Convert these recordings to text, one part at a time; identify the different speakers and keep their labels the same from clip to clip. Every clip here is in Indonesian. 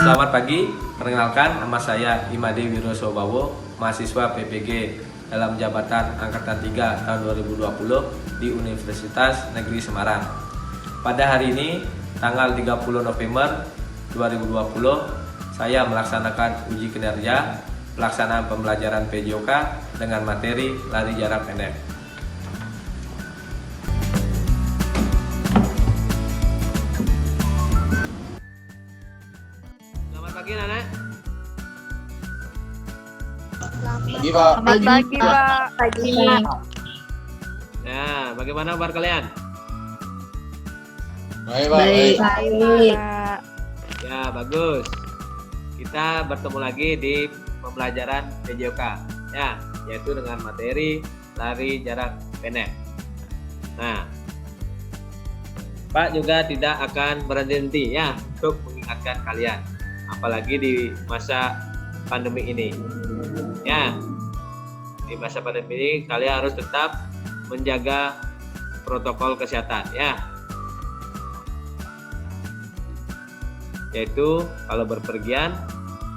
Speaker 1: Selamat pagi, perkenalkan nama saya Imade Wirosobawo, mahasiswa PPG dalam jabatan Angkatan 3 tahun 2020 di Universitas Negeri Semarang. Pada hari ini, tanggal 30 November 2020, saya melaksanakan uji kinerja pelaksanaan pembelajaran PJOK dengan materi lari jarak pendek. Selamat pagi, Nana.
Speaker 2: Pagi, Pak.
Speaker 3: Pagi, Pak.
Speaker 4: Pagi.
Speaker 1: Nah, bagaimana kabar kalian?
Speaker 2: Baik, Pak. Baik.
Speaker 4: Baik.
Speaker 3: Pak.
Speaker 1: Ya, bagus. Kita bertemu lagi di pembelajaran PJOK, ya, yaitu dengan materi lari jarak pendek. Nah, Pak juga tidak akan berhenti ya untuk mengingatkan kalian, apalagi di masa pandemi ini. Ya, di masa pandemi ini kalian harus tetap menjaga protokol kesehatan, ya. Yaitu kalau berpergian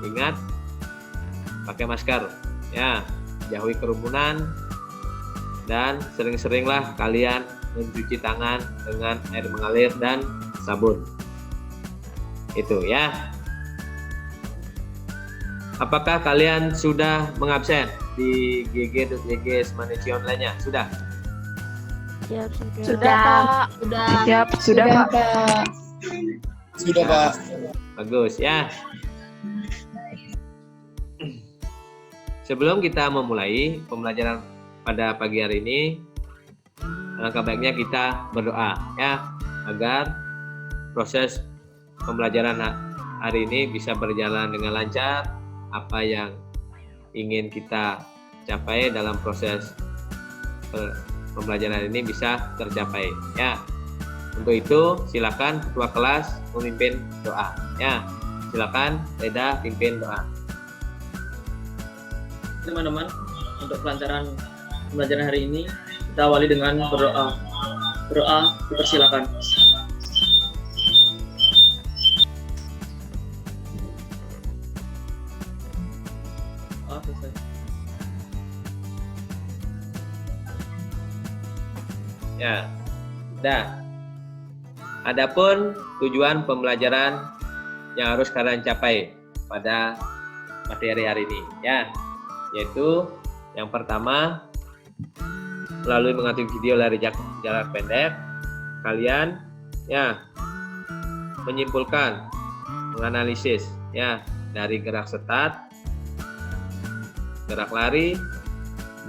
Speaker 1: ingat pakai masker, ya, jauhi kerumunan dan sering-seringlah kalian mencuci tangan dengan air mengalir dan sabun. Itu ya. Apakah kalian sudah mengabsen di gg.gg Semaneci online-nya? Sudah?
Speaker 3: Siap,
Speaker 4: Sudah, Pak.
Speaker 3: Siap, sudah, Pak.
Speaker 2: Sudah, Pak.
Speaker 1: Bagus ya. Sebelum kita memulai pembelajaran pada pagi hari ini, alangkah baiknya kita berdoa ya, agar proses pembelajaran hari ini bisa berjalan dengan lancar. Apa yang ingin kita capai dalam proses pembelajaran ini bisa tercapai ya. Untuk itu silakan ketua kelas memimpin doa ya. Silakan Reda pimpin doa.
Speaker 5: Teman-teman, untuk kelancaran pembelajaran hari ini kita awali dengan berdoa. Berdoa dipersilakan. Selesai.
Speaker 1: Ya. Dah. Adapun tujuan pembelajaran yang harus kalian capai pada materi hari ini ya, yaitu yang pertama, melalui mengatur video lari jarak pendek, kalian ya menyimpulkan, menganalisis ya dari gerak start, gerak lari,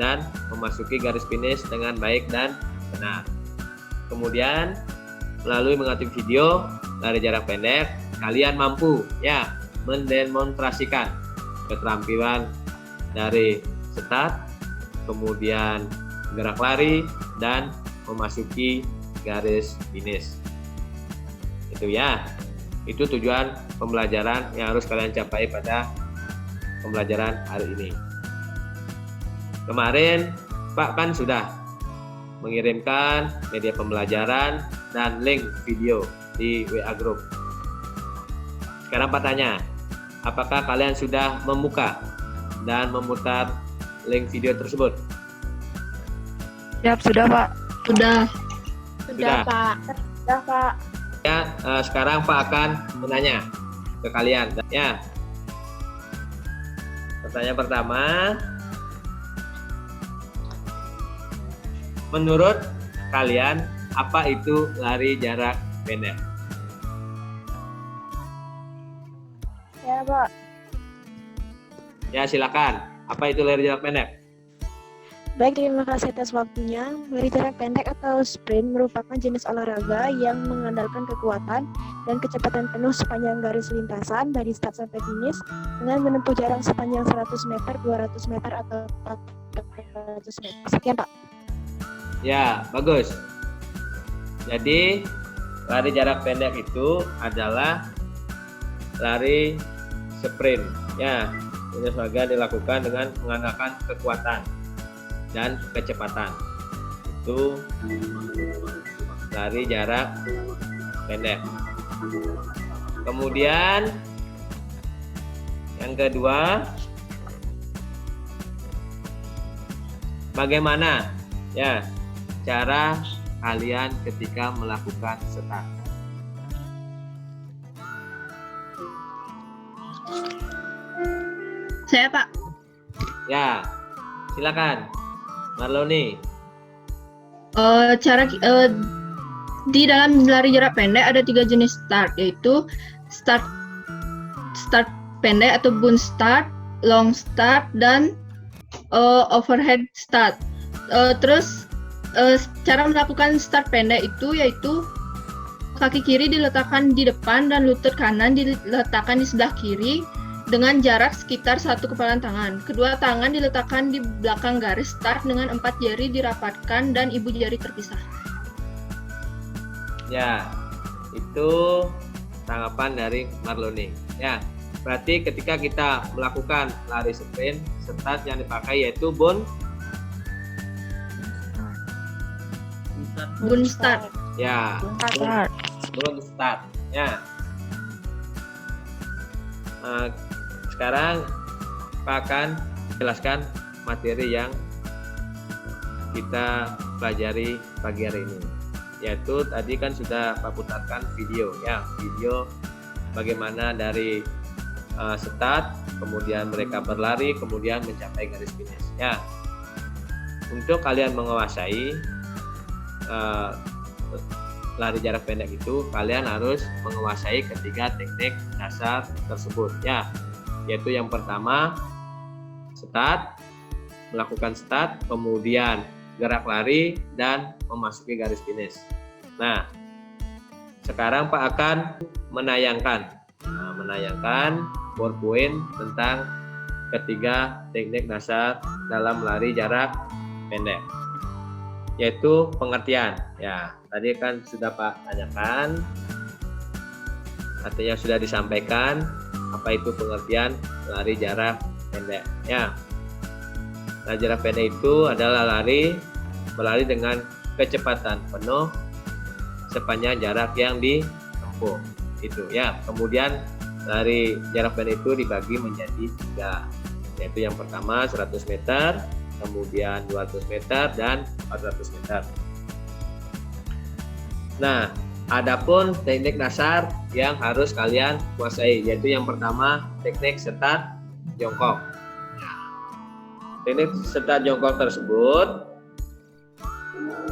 Speaker 1: dan memasuki garis finish dengan baik dan benar. Kemudian melalui mengatur video lari jarak pendek, kalian mampu ya mendemonstrasikan keterampilan dari start, kemudian gerak lari, dan memasuki garis finish. Itu ya. Itu tujuan pembelajaran yang harus kalian capai pada pembelajaran hari ini. Kemarin Pak kan sudah mengirimkan media pembelajaran dan link video di WA Group. Sekarang Pak tanya, apakah kalian sudah membuka dan memutar link video tersebut?
Speaker 3: Siap, sudah, Pak.
Speaker 4: Sudah,
Speaker 1: Sudah.
Speaker 4: Pak.
Speaker 3: Sudah, Pak.
Speaker 1: Ya, sekarang Pak akan menanya ke kalian. Ya. Pertanyaan pertama, menurut kalian apa itu lari jarak pendek?
Speaker 3: Ya, Pak.
Speaker 1: Ya, silakan. Apa itu lari jarak pendek?
Speaker 6: Baik, terima kasih atas waktunya. Lari jarak pendek atau sprint merupakan jenis olahraga yang mengandalkan kekuatan dan kecepatan penuh sepanjang garis lintasan dari start sampai finish dengan menempuh jarak sepanjang 100 meter, 200 meter, atau 400 meter. Sekian, Pak.
Speaker 1: Ya, bagus. Jadi, lari jarak pendek itu adalah lari sprint. Ya, ini olahraga dilakukan dengan mengandalkan kekuatan dan kecepatan. Itu lari jarak pendek. Kemudian Yang kedua, bagaimana ya cara kalian ketika melakukan start?
Speaker 3: Saya, Pak.
Speaker 1: Ya, silakan, Marloni.
Speaker 3: Di dalam lari jarak pendek ada 3 jenis start, yaitu start pendek atau bound start, long start, dan overhead start. Cara melakukan start pendek itu yaitu kaki kiri diletakkan di depan dan lutut kanan diletakkan di sebelah kiri dengan jarak sekitar 1 kepalan tangan. Kedua tangan diletakkan di belakang garis start dengan 4 jari dirapatkan dan ibu jari terpisah.
Speaker 1: Ya, itu tanggapan dari Marloni. Ya, berarti ketika kita melakukan lari sprint, start yang dipakai yaitu bound
Speaker 3: Start.
Speaker 1: ya, bound start. Ya. Sekarang Pak akan jelaskan materi yang kita pelajari pagi hari ini, yaitu tadi kan sudah Pak putarkan video ya, video bagaimana dari start, kemudian mereka berlari, kemudian mencapai garis finish ya. Untuk kalian menguasai lari jarak pendek itu, kalian harus menguasai ketiga teknik dasar tersebut ya, yaitu yang pertama start, melakukan start, kemudian gerak lari dan memasuki garis finish. Nah, sekarang Pak akan menayangkan PowerPoint tentang ketiga teknik dasar dalam lari jarak pendek, yaitu pengertian. Ya, tadi kan sudah Pak tanyakan, artinya sudah disampaikan apa itu pengertian lari jarak pendek. Ya, lari jarak pendek itu adalah berlari dengan kecepatan penuh sepanjang jarak yang ditempuh. Itu ya. Kemudian lari jarak pendek itu dibagi menjadi 3, yaitu yang pertama 100 meter, kemudian 200 meter dan 400 meter. Nah, adapun teknik dasar yang harus kalian kuasai, yaitu yang pertama teknik start jongkok. Teknik start jongkok tersebut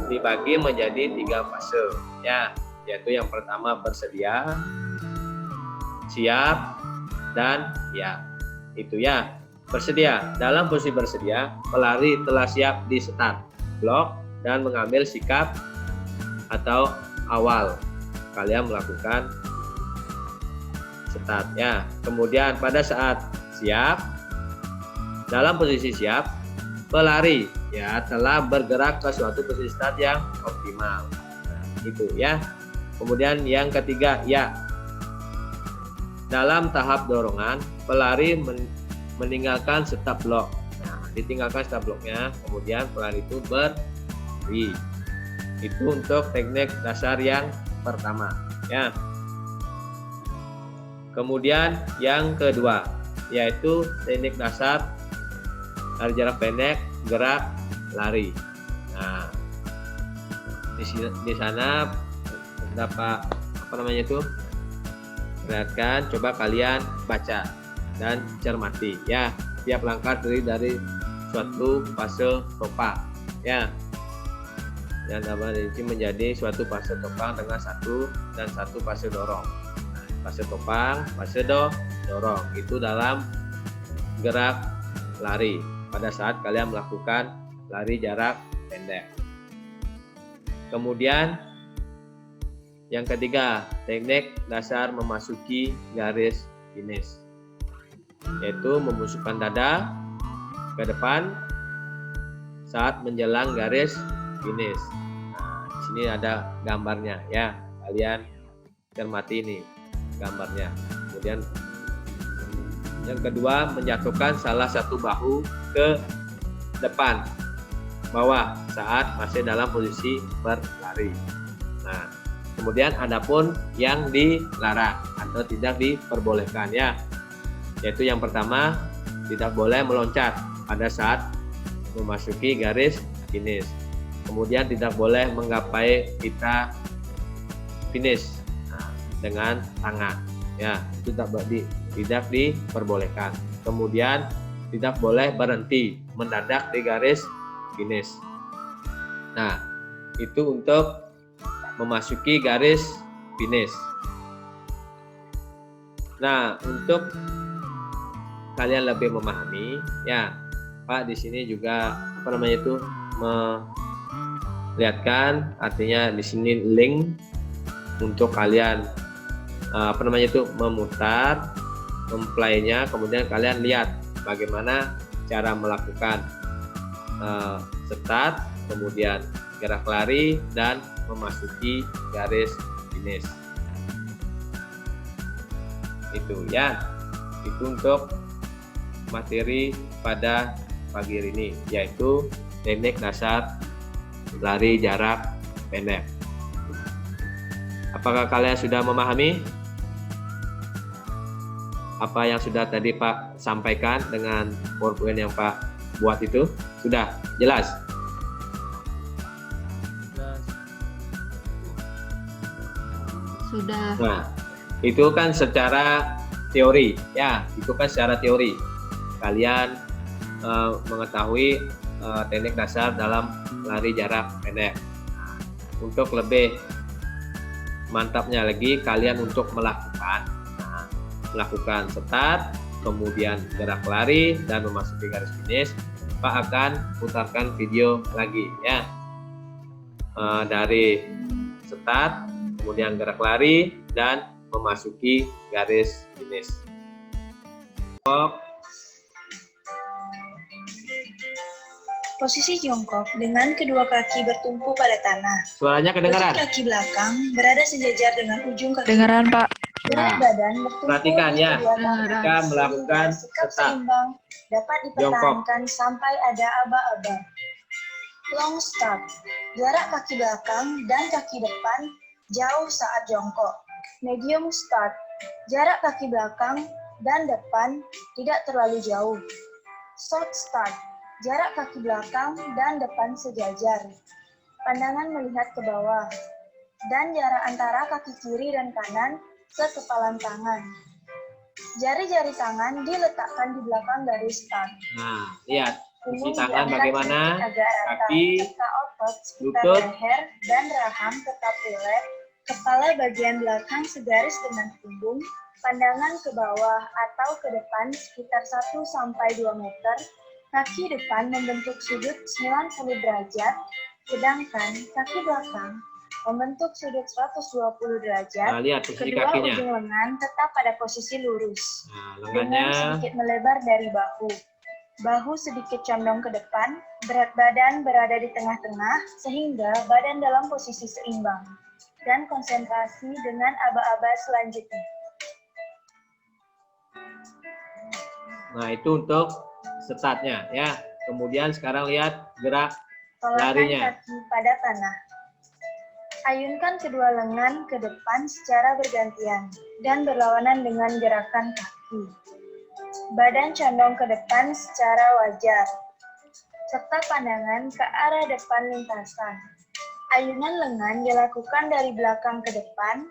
Speaker 1: dibagi menjadi 3 fase ya, yaitu yang pertama bersedia, siap, dan ya. Itu ya. Bersedia. Dalam posisi bersedia, pelari telah siap di start blok dan mengambil sikap atau awal kalian melakukan start ya. Kemudian pada saat siap, dalam posisi siap, pelari ya telah bergerak ke suatu posisi start yang optimal. Nah, itu ya. Kemudian yang ketiga ya, dalam tahap dorongan pelari meninggalkan start block. Nah, ditinggalkan start blocknya, kemudian pelari itu berlari. Itu untuk teknik dasar yang pertama ya. Kemudian yang kedua yaitu teknik dasar lari jarak pendek gerak lari. Nah, di sana dapat perhatikan, coba kalian baca dan cermati ya. Tiap langkah terdiri dari suatu fase topang ya, yang dapat dirinci menjadi suatu fase topang dengan satu fase dorong. Nah, fase topang, fase dorong itu dalam gerak lari pada saat kalian melakukan lari jarak pendek. Kemudian yang ketiga, teknik dasar memasuki garis finish, yaitu memusukkan dada ke depan saat menjelang garis finish. Nah, di sini ada gambarnya ya, kalian cermati ini gambarnya. Kemudian yang kedua, menjatuhkan salah satu bahu ke depan bawah saat masih dalam posisi berlari. Nah, kemudian adapun yang dilarang atau tidak diperbolehkan ya. Yaitu yang pertama, tidak boleh meloncat pada saat memasuki garis finish. Kemudian tidak boleh menggapai pita finish dengan tangan. Ya, itu tidak diperbolehkan. Kemudian tidak boleh berhenti mendadak di garis finish. Nah, itu untuk memasuki garis finish. Nah, untuk kalian lebih memahami, ya, Pak di sini juga melihatkan, artinya di sini link untuk kalian memutar, memplaynya, kemudian kalian lihat bagaimana cara melakukan start, kemudian gerak lari dan memasuki garis finish. Itu ya, itu untuk materi pada pagi hari ini, yaitu teknik dasar lari jarak pendek. Apakah kalian sudah memahami apa yang sudah tadi Pak sampaikan dengan PowerPoint yang Pak buat itu? Sudah jelas?
Speaker 3: Sudah.
Speaker 1: Nah, itu kan secara teori, ya, itu kan secara teori. Kalian mengetahui teknik dasar dalam lari jarak pendek. Untuk lebih mantapnya lagi, kalian untuk melakukan start, kemudian gerak lari dan memasuki garis finish, Pak akan putarkan video lagi, ya, dari start, kemudian gerak lari dan memasuki garis finish.
Speaker 4: Posisi jongkok dengan kedua kaki bertumpu pada tanah.
Speaker 1: Suaranya kedengaran?
Speaker 4: Posisi kaki belakang berada sejajar dengan ujung kaki.
Speaker 3: Dengaran, Pak.
Speaker 4: Berat
Speaker 1: Nah,
Speaker 4: badan bertumpu
Speaker 1: perhatikan
Speaker 4: di
Speaker 1: ya,
Speaker 4: kedua tangan
Speaker 1: kita melakukan
Speaker 4: sehingga sikap
Speaker 1: start.
Speaker 4: seimbang dapat dipertahankan sampai ada aba-aba. Long start, jarak kaki belakang dan kaki depan jauh saat jongkok. Medium start, jarak kaki belakang dan depan tidak terlalu jauh. Short start, jarak kaki belakang dan depan sejajar. Pandangan melihat ke bawah. Dan jarak antara kaki kiri dan kanan sekepalan tangan. Jari-jari tangan diletakkan di belakang garis start.
Speaker 1: Nah, lihat
Speaker 4: Punggung
Speaker 1: isi tangan
Speaker 4: diangkat
Speaker 1: bagaimana,
Speaker 4: sedikit agak rata,
Speaker 1: kaki,
Speaker 4: serta otot sekitar
Speaker 1: lutut.
Speaker 4: leher dan rahang tetap rileks. Kepala bagian belakang segaris dengan punggung. Pandangan ke bawah atau ke depan sekitar 1-2 meter. Kaki depan membentuk sudut 90 derajat, sedangkan kaki belakang membentuk sudut 120 derajat.
Speaker 1: Nah, lihat posisi
Speaker 4: Kedua
Speaker 1: kakinya.
Speaker 4: ujung lengan tetap pada posisi lurus,
Speaker 1: Nah,
Speaker 4: dengan
Speaker 1: lengannya,
Speaker 4: sedikit melebar dari bahu. Bahu sedikit condong ke depan, berat badan berada di tengah-tengah, sehingga badan dalam posisi seimbang. Dan konsentrasi dengan aba-aba selanjutnya.
Speaker 1: nah itu untuk startnya, ya. Kemudian sekarang lihat gerak
Speaker 4: Tolakkan
Speaker 1: larinya.
Speaker 4: kaki pada tanah. Ayunkan kedua lengan ke depan secara bergantian dan berlawanan dengan gerakan kaki. Badan condong ke depan secara wajar, serta pandangan ke arah depan lintasan. Ayunan lengan dilakukan dari belakang ke depan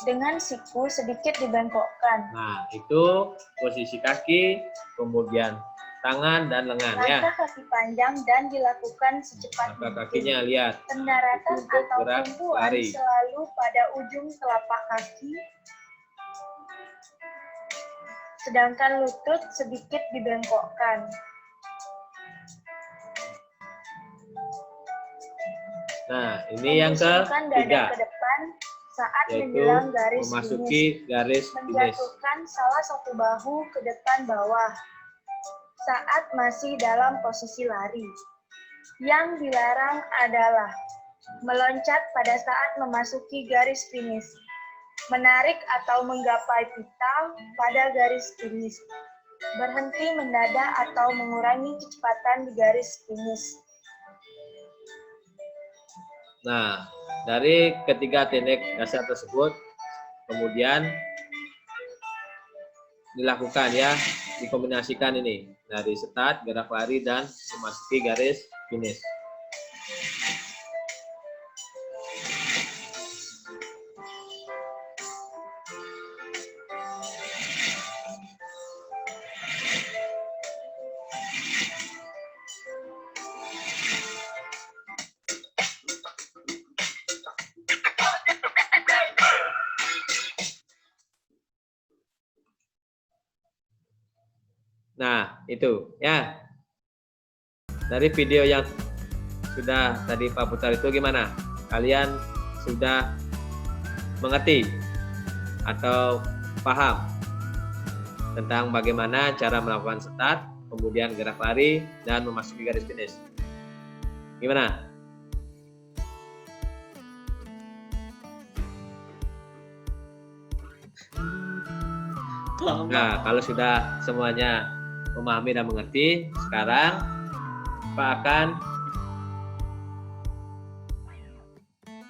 Speaker 4: dengan siku sedikit dibengkokkan.
Speaker 1: Nah, itu posisi kaki, kemudian tangan dan lengan, ya.
Speaker 4: Langkah kaki panjang dan dilakukan secepat
Speaker 1: Maka kakinya lihat.
Speaker 4: Pendaratan
Speaker 1: Itu untuk
Speaker 4: atau
Speaker 1: gerak
Speaker 4: tumpuan
Speaker 1: lari.
Speaker 4: selalu pada ujung telapak kaki, sedangkan lutut sedikit dibengkokkan.
Speaker 1: Nah, ini yang
Speaker 4: Membusungkan dada
Speaker 1: ketiga,
Speaker 4: ke depan saat
Speaker 1: yaitu
Speaker 4: menjelang garis finish.
Speaker 1: memasuki garis finish.
Speaker 4: Menjatuhkan salah satu bahu ke depan bawah saat masih dalam posisi lari. Yang dilarang adalah meloncat pada saat memasuki garis finish, menarik atau menggapai pita pada garis finish, berhenti mendadak atau mengurangi kecepatan di garis finish.
Speaker 1: Nah, dari ketiga teknik dasar tersebut, kemudian dilakukan ya, dikombinasikan ini dari start, gerak lari dan memasuki garis finish. Nah, itu ya. Dari video yang sudah tadi Pak putar itu gimana? Kalian sudah mengerti atau paham tentang bagaimana cara melakukan start, kemudian gerak lari, dan memasuki garis finish? Gimana? Nah, kalau sudah semuanya memahami dan mengerti, sekarang Pak akan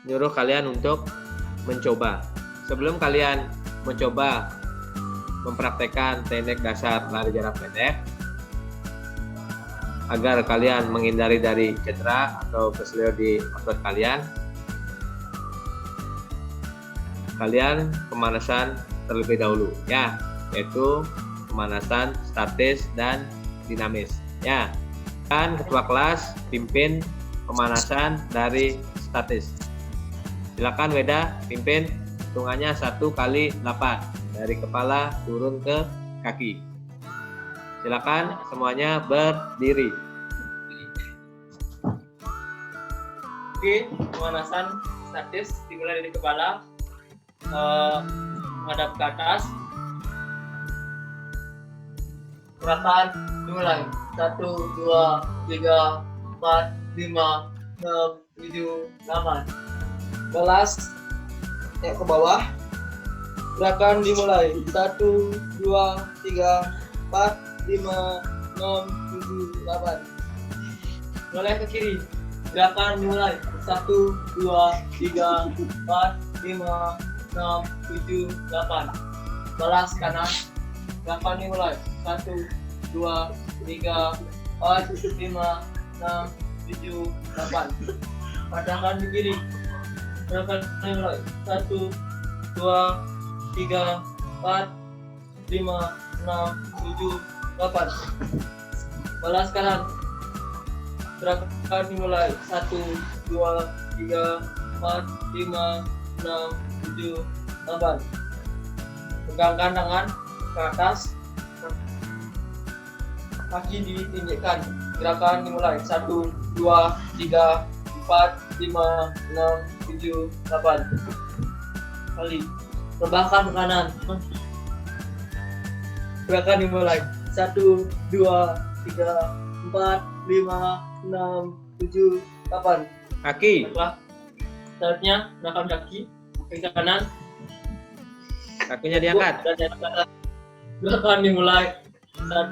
Speaker 1: nyuruh kalian untuk mencoba. Sebelum kalian mencoba mempraktekkan teknik dasar lari jarak pendek, agar kalian menghindari dari cedera atau keselio di otot kalian, kalian pemanasan terlebih dahulu ya, yaitu pemanasan statis dan dinamis ya. Dan ketua kelas pimpin pemanasan dari statis. Silakan Weda pimpin hitungannya 1 kali 8 dari kepala turun ke kaki. Silakan semuanya berdiri.
Speaker 5: Oke, pemanasan statis dimulai dari kepala menghadap ke atas. Gerakan dimulai 1, 2, 3, 4, 5, 6, 7, 8. Balas naik ke bawah. Gerakan dimulai 1, 2, 3, 4, 5, 6, 7, 8. Mulai ke kiri. Gerakan dimulai 1, 2, 3, 4, 5, 6, 7, 8. Balas kanan. Gerakan dimulai 1, 2, 3, 4, 5, 6, 7, 8. Padangkan di kiri. Gerakan dimulai 1, 2, 3, 4, 5, 6, 7, 8. Balas kanan. Gerakan dimulai 1, 2, 3, 4, 5, 6, 7, 8. Pegangkan tangan ke atas, kaki ditinjekkan. Gerakan dimulai 1, 2, 3, 4, 5, 6, 7, 8 kali. Rebahkan ke kanan. Gerakan dimulai 1, 2, 3, 4, 5, 6, 7, 8.
Speaker 1: Kaki.
Speaker 5: Selanjutnya gerakan kaki ke kanan.
Speaker 1: Kakinya diangkat.
Speaker 5: Gerakan dimulai 1,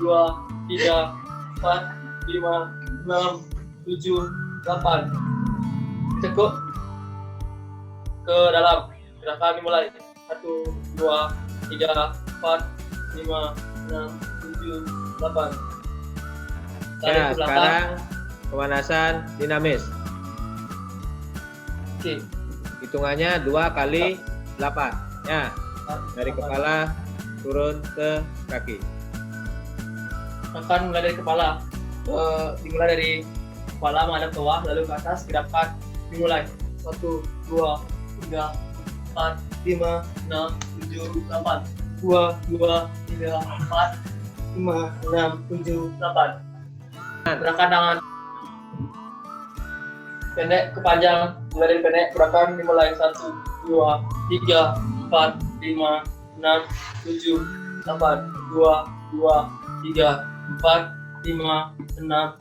Speaker 5: 2, 3, 4, 5, 6, 7, 8. Tekuk ke dalam. Gerakan dimulai 1, 2, 3, 4, 5, 6, 7, 8.
Speaker 1: Ya, sekarang pemanasan dinamis.
Speaker 5: Oke.
Speaker 1: Hitungannya 2 kali 8 ya, dari kepala turun ke kaki.
Speaker 5: Akan mulai dari kepala, dimulai dari kepala menghadap ke bawah, lalu ke atas. Gerakan dimulai 1, 2, 3, 4, 5, 6, 7, 8. 2, 2, 3, 4, 5, 6, 7, 8. Gerakan tangan pendek ke panjang, mulai dari pendek. Gerakan dimulai 1, 2, 3, 4, 5, 6, 7, 8. 2, 2, 3, 4, 5, 6,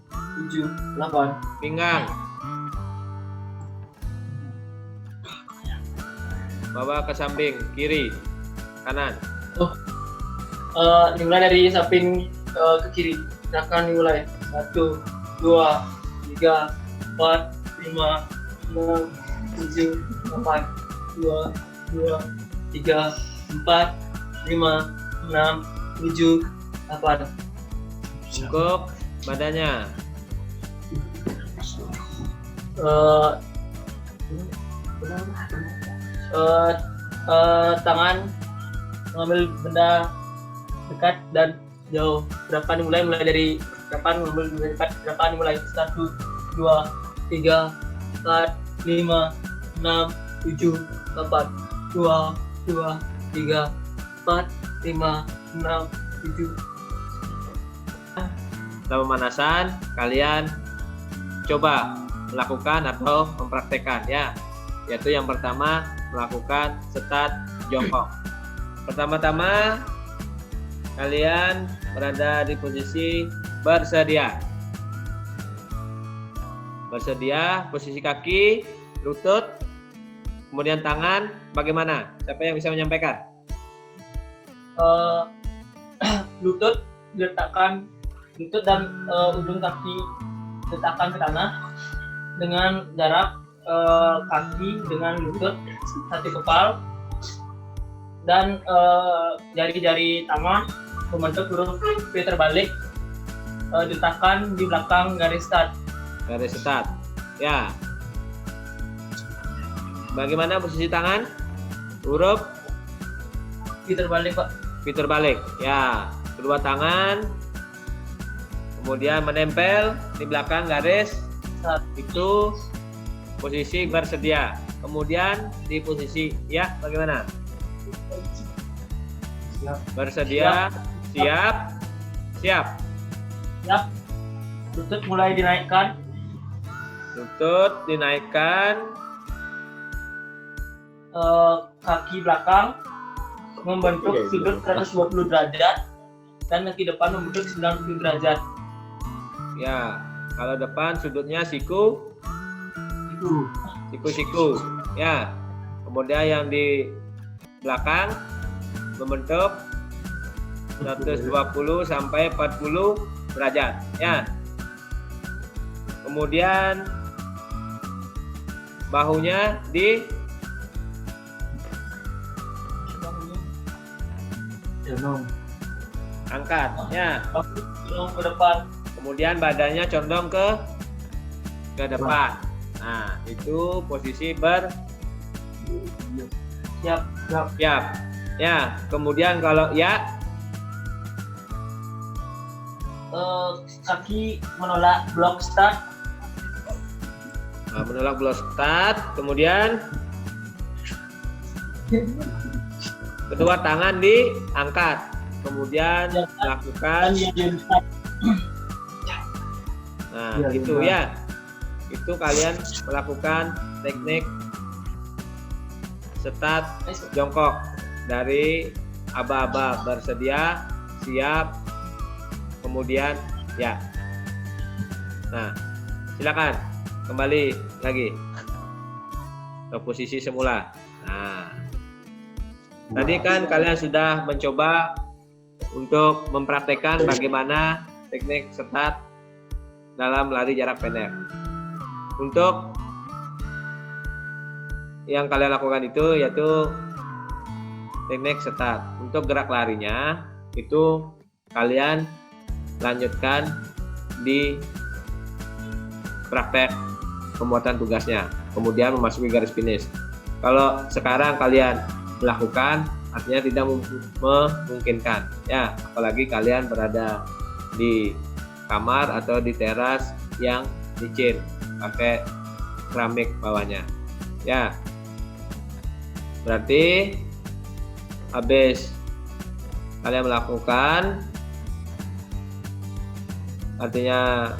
Speaker 5: 7, 8.
Speaker 1: Pinggang. Bawa ke samping kiri, kanan.
Speaker 5: Dimulai dari samping ke kiri. Gerakan dimulai 1, 2, 3, 4, 5, 6, 7, 8. 2, 2, 3, 4, 5, 6, 7, 8.
Speaker 1: Untuk badannya.
Speaker 5: Eh, tangan mengambil benda dekat dan jauh. Gerakan dimulai dari gerakan mengambil benda dekat. Gerakan dimulai 1, 2, 3, 4, 5, 6, 7, 8. 2, 2, 3, 4, 5, 6, 7.
Speaker 1: Setelah pemanasan, kalian coba melakukan atau mempraktekkan ya. Yaitu yang pertama melakukan start jongkok. Pertama-tama kalian berada di posisi bersedia. Bersedia, posisi kaki, lutut, kemudian tangan, bagaimana? Siapa yang bisa menyampaikan?
Speaker 5: Lutut diletakkan, lutut dan ujung kaki letakkan ke tanah dengan jarak kaki dengan lutut satu kepal, dan jari-jari tangan membentuk huruf V terbalik, diletakkan di belakang garis start.
Speaker 1: Garis start. Ya. Bagaimana posisi tangan? Huruf
Speaker 5: V terbalik, Pak.
Speaker 1: V terbalik. Ya. Kedua tangan kemudian menempel di belakang garis
Speaker 5: Start.
Speaker 1: itu posisi bersedia. Kemudian di posisi ya bagaimana? Bersedia, siap.
Speaker 5: Siap. Lutut mulai dinaikkan.
Speaker 1: Lutut dinaikkan,
Speaker 5: Kaki belakang membentuk sudut 120 derajat dan kaki depan membentuk 90 derajat.
Speaker 1: ya. Kalau depan sudutnya siku, siku. Ya. Kemudian yang di belakang membentuk 120 sampai 40 derajat. Ya. Kemudian bahunya angkat. Ya.
Speaker 5: Dorong ke depan.
Speaker 1: Kemudian badannya condong ke depan. Nah, itu posisi
Speaker 5: Siap.
Speaker 1: siap. Ya, kemudian kalau ya
Speaker 5: Kaki menolak blok start.
Speaker 1: menolak blok start, kemudian kedua tangan diangkat, kemudian melakukan. Nah, itu ya. Itu kalian melakukan teknik start jongkok dari aba-aba bersedia, siap, kemudian ya. Nah, silakan kembali lagi ke posisi semula. Nah, tadi kan kalian sudah mencoba untuk mempraktekkan bagaimana teknik start dalam lari jarak pendek. Untuk yang kalian lakukan itu yaitu teknik start. Untuk gerak larinya itu kalian lanjutkan di praktek pembuatan tugasnya, kemudian memasuki garis finish. Kalau sekarang kalian melakukan, artinya tidak memungkinkan ya, apalagi kalian berada di kamar atau di teras yang licin pakai keramik bawahnya ya. Berarti habis kalian melakukan, artinya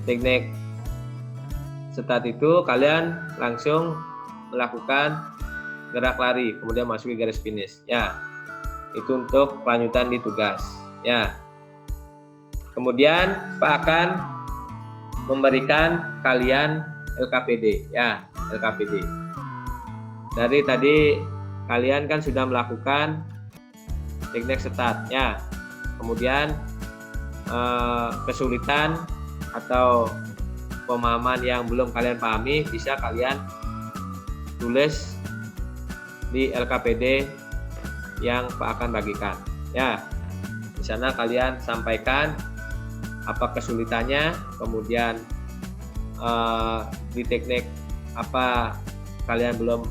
Speaker 1: teknik start itu kalian langsung melakukan gerak lari kemudian masuki garis finish ya. Itu untuk kelanjutan di tugas ya. Kemudian Pak akan memberikan kalian LKPD ya, LKPD. Dari tadi kalian kan sudah melakukan teknik start ya. Kemudian kesulitan atau pemahaman yang belum kalian pahami bisa kalian tulis di LKPD yang Pak akan bagikan. Ya, di sana kalian sampaikan apa kesulitannya, kemudian di teknik apa kalian belum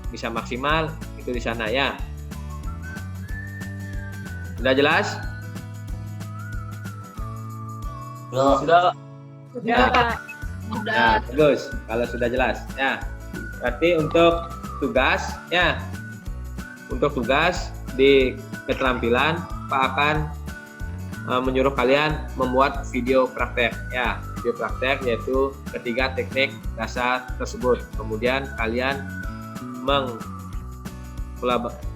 Speaker 1: bisa maksimal, itu di sana ya. Sudah jelas?
Speaker 5: Sudah.
Speaker 1: Ya.
Speaker 3: Udah.
Speaker 1: Ya, bagus. Kalau sudah jelas, ya. Berarti untuk tugas, ya. Untuk tugas di keterampilan, Pak akan menyuruh kalian membuat video praktek, ya. Video praktek yaitu ketiga teknik dasar tersebut. Kemudian kalian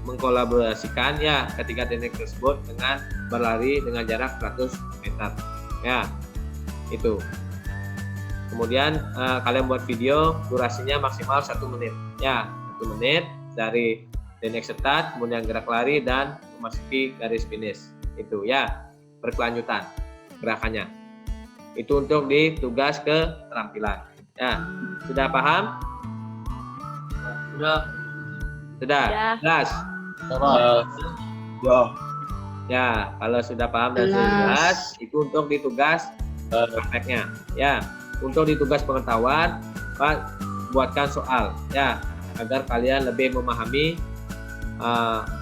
Speaker 1: mengkolaborasikan ya ketiga teknik tersebut dengan berlari dengan jarak 100 meter, ya. Itu. Kemudian kalian buat video durasinya maksimal 1 menit, ya 1 menit dari teknik start, kemudian gerak lari dan memasuki garis finish. Itu ya berkelanjutan gerakannya. Itu untuk di tugas keterampilan. Ya, sudah paham?
Speaker 5: Sudah.
Speaker 1: Sudah. Jelas. Ya, kalau sudah paham dan sudah jelas, itu untuk di tugas prakteknya. Ya, untuk di tugas pengetahuan, Pak buatkan soal, ya, agar kalian lebih memahami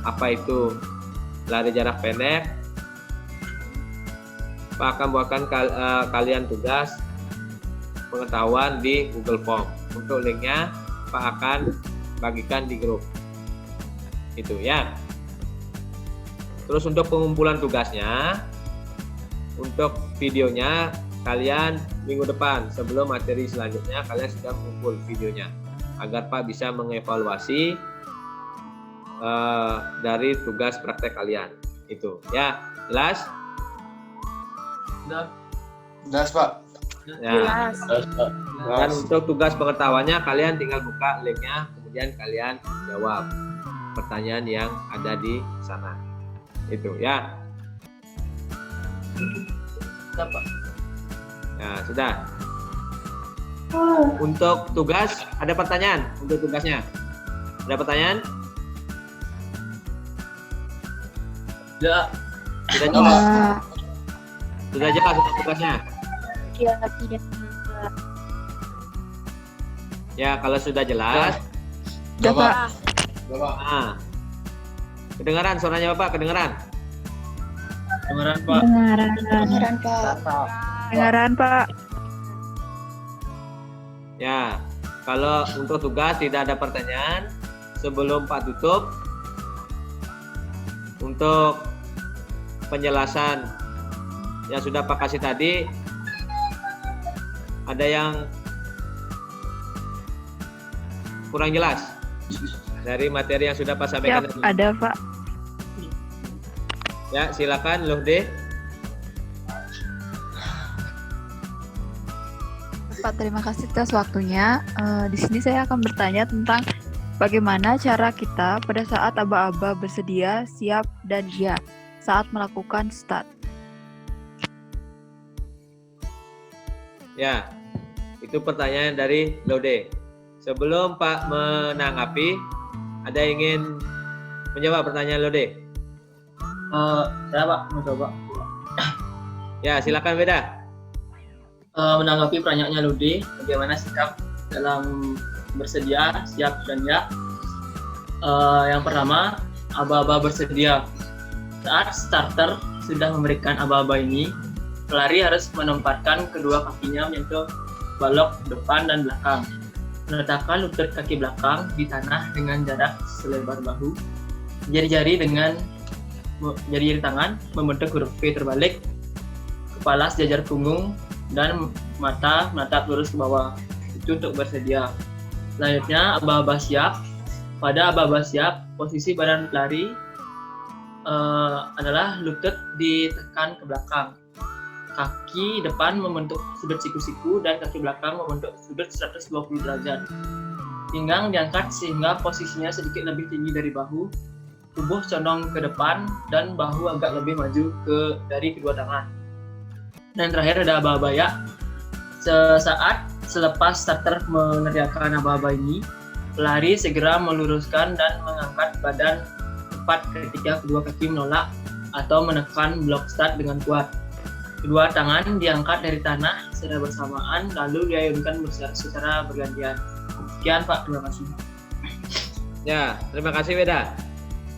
Speaker 1: apa itu lari jarak pendek. Pak akan buatkan kalian tugas pengetahuan di Google Form. Untuk linknya, Pak akan bagikan di grup. Itu ya. Terus untuk pengumpulan tugasnya, untuk videonya kalian minggu depan sebelum materi selanjutnya kalian sudah mengumpul videonya agar Pak bisa mengevaluasi dari tugas praktek kalian. Itu ya, jelas?
Speaker 5: Sudah.
Speaker 2: Jelas, Pak.
Speaker 1: Ya. Dan untuk tugas pengetahuannya kalian tinggal buka linknya, kemudian kalian jawab pertanyaan yang ada di sana. Itu ya.
Speaker 5: Sudah, Pak.
Speaker 1: Ya, sudah. Untuk tugas ada pertanyaan untuk tugasnya? Ada pertanyaan?
Speaker 5: Sudah.
Speaker 1: Sudah jelas? Sudah jelas untuk tugasnya?
Speaker 6: Tidak.
Speaker 1: Ya, kalau sudah jelas.
Speaker 2: Sudah, Pak.
Speaker 1: Nah, kedengaran suaranya Bapak? Kedengaran?
Speaker 5: Kedengaran, Pak.
Speaker 4: Kedengaran, Pak.
Speaker 6: Dengaran, Pak.
Speaker 1: Ya, kalau untuk tugas tidak ada pertanyaan, sebelum Pak tutup, untuk penjelasan yang sudah Pak kasih tadi, ada yang kurang jelas dari materi yang sudah Pak sampaikan tadi?
Speaker 6: Ada, Pak.
Speaker 1: Ya, silakan Luhde.
Speaker 7: Pak, terima kasih atas waktunya. Di sini saya akan bertanya tentang bagaimana cara kita pada saat aba-aba bersedia, siap, dan ya saat melakukan start.
Speaker 1: Ya, itu pertanyaan dari Lode. Sebelum Pak menanggapi, ada yang ingin menjawab pertanyaan Lode?
Speaker 5: Saya, Pak, mau coba.
Speaker 1: Ya, silakan Beda.
Speaker 5: Menanggapi pertanyaannya Ludi, bagaimana sikap dalam bersedia, siap, dan ya. Yang pertama, aba-aba bersedia. Saat starter sudah memberikan aba-aba ini, pelari harus menempatkan kedua kakinya menyentuh balok depan dan belakang. Meletakkan lutut kaki belakang di tanah dengan jarak selebar bahu. Jari-jari tangan membentuk huruf V terbalik. Kepala sejajar punggung dan mata menatap lurus ke bawah. Itu untuk bersedia. Selanjutnya aba-aba siap. Pada aba-aba siap, posisi badan pelari adalah lutut ditekan ke belakang. Kaki depan membentuk sudut siku-siku dan kaki belakang membentuk sudut 120 derajat. Pinggang diangkat sehingga posisinya sedikit lebih tinggi dari bahu. Tubuh condong ke depan dan bahu agak lebih maju dari kedua tangan. Dan terakhir ada aba-aba ya. Sesaat selepas starter meneriakkan aba-aba ini, pelari segera meluruskan dan mengangkat badan ke cepat ketika kedua kaki menolak atau menekan blok start dengan kuat. Kedua tangan diangkat dari tanah secara bersamaan, lalu diayunkan secara bergantian. Sekian Pak, terima kasih.
Speaker 1: Ya, terima kasih Weda.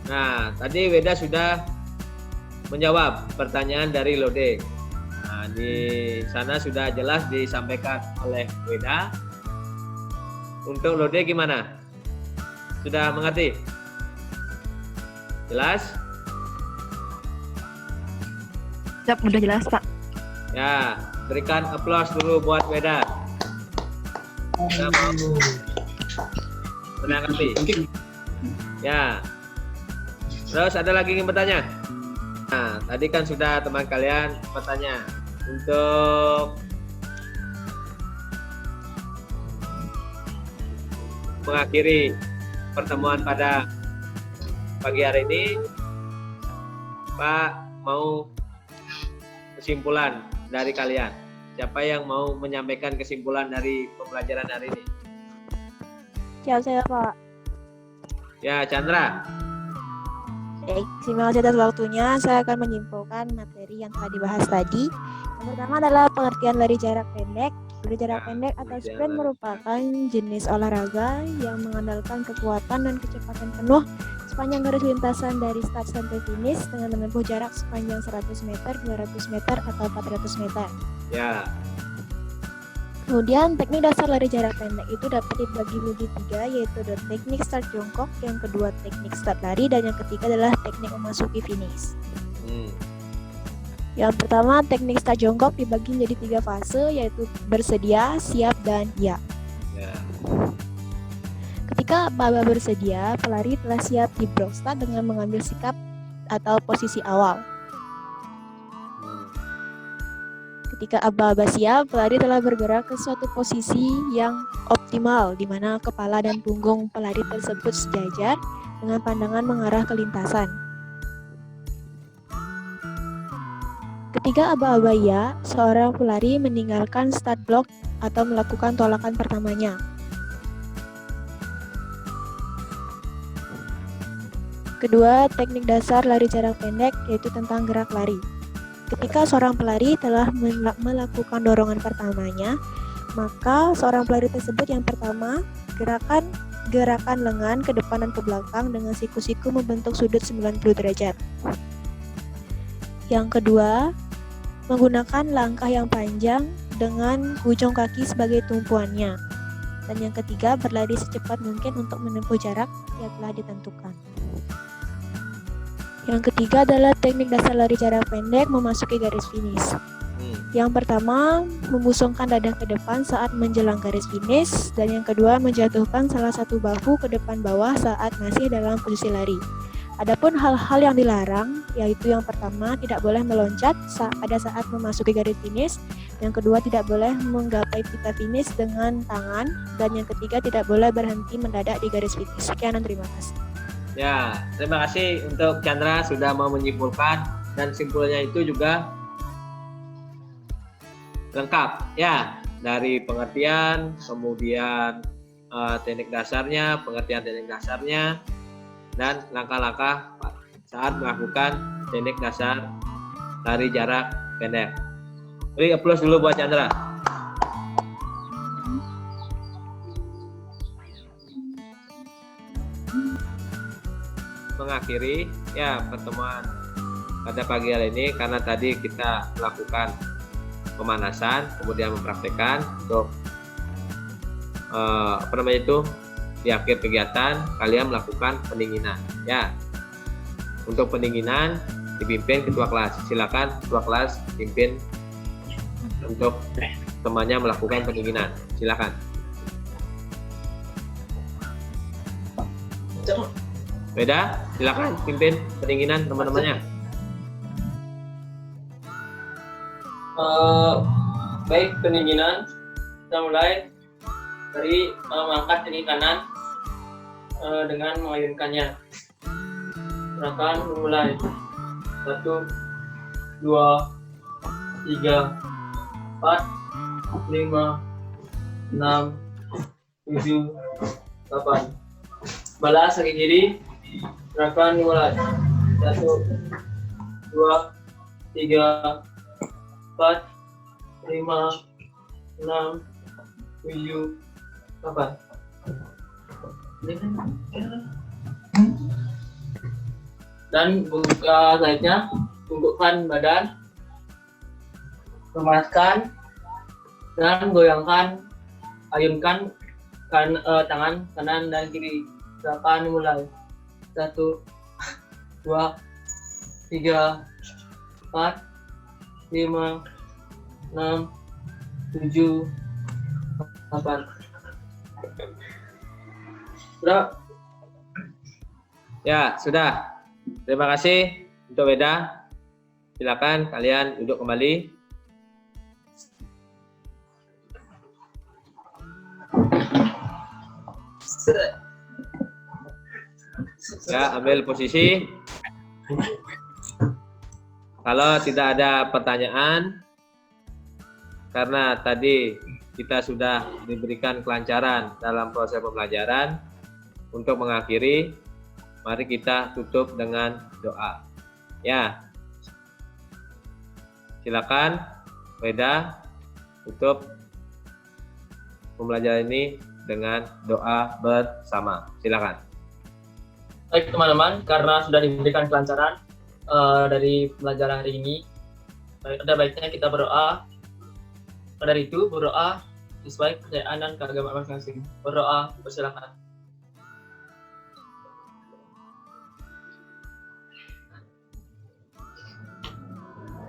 Speaker 1: Nah, tadi Weda sudah menjawab pertanyaan dari Lode. Nah, di sana sudah jelas disampaikan oleh Weda. Untuk Lode gimana? Sudah mengerti? Jelas?
Speaker 7: Siap, udah jelas Pak.
Speaker 1: Ya, berikan aplaus dulu buat Weda. Sudah mengerti? Ya. Terus ada lagi yang bertanya? Nah, tadi kan sudah teman kalian bertanya. Untuk mengakhiri pertemuan pada pagi hari ini, Pak mau kesimpulan dari kalian. Siapa yang mau menyampaikan kesimpulan dari pembelajaran hari ini?
Speaker 6: Ya, saya Pak.
Speaker 1: Ya, Chandra.
Speaker 6: Baik, terima kasih atas waktunya. Saya akan menyimpulkan materi yang telah dibahas tadi. Yang pertama adalah pengertian lari jarak pendek. Lari jarak pendek atau sprint merupakan jenis olahraga yang mengandalkan kekuatan dan kecepatan penuh sepanjang garis lintasan dari start sampai finish dengan menempuh jarak sepanjang 100 meter, 200 meter, atau 400 meter.
Speaker 1: Ya.
Speaker 6: Kemudian teknik dasar lari jarak pendek itu dapat dibagi menjadi 3, yaitu teknik start jongkok, yang kedua teknik start lari, dan yang ketiga adalah teknik memasuki finish. Yang pertama, teknik start jongkok dibagi menjadi 3 fase, yaitu bersedia, siap, dan ya. Ketika aba-aba bersedia, pelari telah siap di block start dengan mengambil sikap atau posisi awal. Ketika aba-aba siap, pelari telah bergerak ke suatu posisi yang optimal, di mana kepala dan punggung pelari tersebut sejajar dengan pandangan mengarah ke lintasan. Ketika aba-aba ya, seorang pelari meninggalkan start block atau melakukan tolakan pertamanya. Kedua, teknik dasar lari jarak pendek, yaitu tentang gerak lari. Ketika seorang pelari telah melakukan dorongan pertamanya, maka seorang pelari tersebut yang pertama gerakan lengan ke depan dan ke belakang dengan siku-siku membentuk sudut 90 derajat. Yang kedua, menggunakan langkah yang panjang dengan ujung kaki sebagai tumpuannya. Dan yang ketiga, berlari secepat mungkin untuk menempuh jarak yang telah ditentukan. Yang ketiga adalah teknik dasar lari jarak pendek memasuki garis finish. Yang pertama, membusungkan dada ke depan saat menjelang garis finish, dan yang kedua, menjatuhkan salah satu bahu ke depan bawah saat masih dalam posisi lari. Adapun hal-hal yang dilarang, yaitu yang pertama, tidak boleh meloncat pada saat memasuki garis finish, yang kedua, tidak boleh menggapai pita finish dengan tangan, dan yang ketiga, tidak boleh berhenti mendadak di garis finish. Sekian dan terima kasih.
Speaker 1: Ya, terima kasih untuk Chandra sudah mau menyimpulkan, dan simpulnya itu juga lengkap ya, dari pengertian, kemudian teknik dasarnya, pengertian teknik dasarnya, dan langkah-langkah saat melakukan teknik dasar lari jarak pendek. Beri aplaus dulu buat Chandra. Mengakhiri ya pertemuan pada pagi hari ini, karena tadi kita melakukan pemanasan, kemudian mempraktekkan untuk di akhir kegiatan kalian melakukan pendinginan ya. Untuk pendinginan dipimpin ketua kelas. Silakan ketua kelas pimpin untuk temannya melakukan pendinginan. Silakan. Beda, silakan pimpin pendinginan teman-temannya.
Speaker 5: Baik, pendinginan kita mulai dari mengangkat kaki kanan dengan mengayunkannya. Silakan mulai. 1, 2, 3, 4, 5, 6, 7, 8. Balas kaki kiri. Silakan dimulai. 1, 2, 3, 4, 5, 6, 7, 8. Dan buka sayapnya, tundukkan badan, memanaskan, dan goyangkan, ayunkan tangan kanan dan kiri. Silakan dimulai. 1, 2, 3, 4, 5, 6, 7, 8. Sudah?
Speaker 1: Ya, sudah. Terima kasih untuk Weda. Silakan kalian duduk kembali. Ya, ambil posisi. Kalau tidak ada pertanyaan, karena tadi kita sudah diberikan kelancaran dalam proses pembelajaran, untuk mengakhiri, mari kita tutup dengan doa. Ya, silakan Weda tutup pembelajaran ini dengan doa bersama. Silakan.
Speaker 5: Baik teman-teman, karena sudah diberikan kelancaran dari pembelajaran hari ini, ada baiknya kita berdoa. Dari itu berdoa sesuai kepercayaan dan keagamaan masing-masing. Berdoa, persilakan.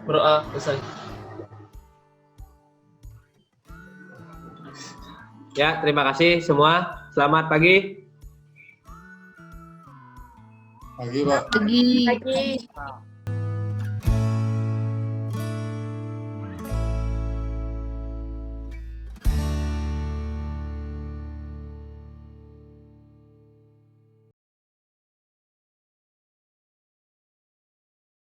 Speaker 5: Berdoa selesai.
Speaker 1: Ya, terima kasih semua. Selamat pagi.
Speaker 2: Pagi, Pak.
Speaker 3: Lagi.
Speaker 7: Pagi.